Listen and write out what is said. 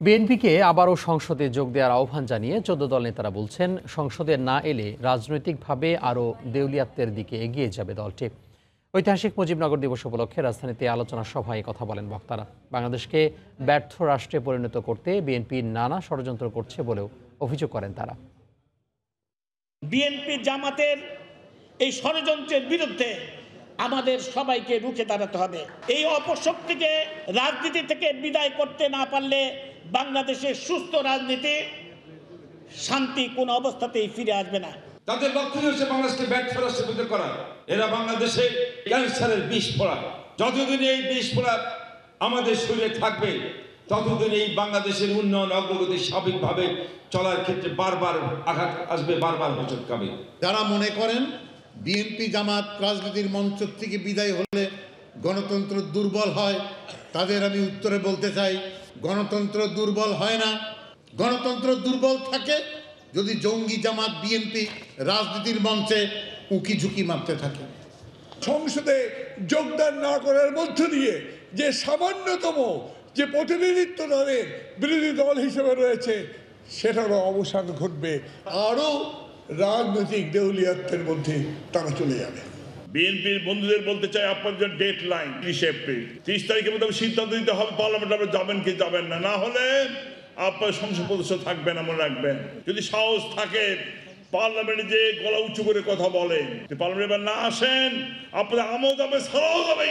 বিএনপিকে আবারও সংসদে যোগ দেওয়ার আহ্বান জানিয়ে ১৪ দল নেতারা বলছেন, সংসদে না এলে রাজনৈতিকভাবে আরও দেউলিয়াত্বের দিকে এগিয়ে যাবে দলটি। ঐতিহাসিক মুজিবনগর দিবস উপলক্ষে রাজধানীতে আলোচনা সভায় কথা বলেন বক্তারা। বাংলাদেশকে ব্যর্থ রাষ্ট্রে পরিণত করতে বিএনপি নানা ষড়যন্ত্র করছে বলেও অভিযোগ করেন তারা। বিএনপি জামাতের এই ষড়যন্ত্রের বিরুদ্ধে আমাদের সবাইকে রুখে দাঁড়াতে হবে। এই অপশক্তিকে রাজনীতি থেকে বিদায় করতে না পারলে বাংলাদেশের সুস্থ রাজনীতি, শান্তি কোন অবস্থাতেই ফিরে আসবে না। তাদের লক্ষ্য হচ্ছে বাংলাদেশকে ব্যর্থ রাষ্ট্রে পরিণত করা। এরা বাংলাদেশে ক্যান্সারের বিষ ফোড়া। যতদিন এই বিষ ফোড়া আমাদের শরীরে থাকবে, ততদিন এই বাংলাদেশের উন্নয়ন অগ্রগতি স্বাভাবিকভাবে চলার ক্ষেত্রে বারবার আঘাত আসবে, বারবার হোঁচট খাবে। যারা মনে করেন বিএনপি জামাত রাজনীতির মঞ্চ থেকে বিদায় হলে গণতন্ত্র দুর্বল হয়, তাদের আমি উত্তরে বলতে চাই, গণতন্ত্র দুর্বল হয় না। গণতন্ত্র দুর্বল থাকে যদি জঙ্গি জামাত বিএনপি রাজনীতির মঞ্চে উঁকি ঝুঁকি মারতে থাকে। সংসদে যোগদান না করার মধ্য দিয়ে যে সামান্যতম যে প্রতিনিধিত্ব দলের বিরোধী দল হিসেবে রয়েছে, সেটারও অবসান ঘটবে। আরও রাজনৈতিক দেউলিয়াত্বের মধ্যে তারা চলে যাবে। বিএনপির বন্ধুদের বলতে চাই, আপনাদের ডেট লাইন ৩০ এপ্রিল, ৩০ তারিখের মধ্যে সিদ্ধান্ত দিতে হবে পার্লামেন্টে আপনি যাবেন কি যাবেন না। না হলে আপনার সংসদ সদস্য থাকবেন, মনে রাখবেন। যদি সাহস থাকে পার্লামেন্টে যে গলা উঁচু করে কথা বলে, পার্লামেন্টে না আসেন, আপনাদের আমল যাবে, সারাও যাবে।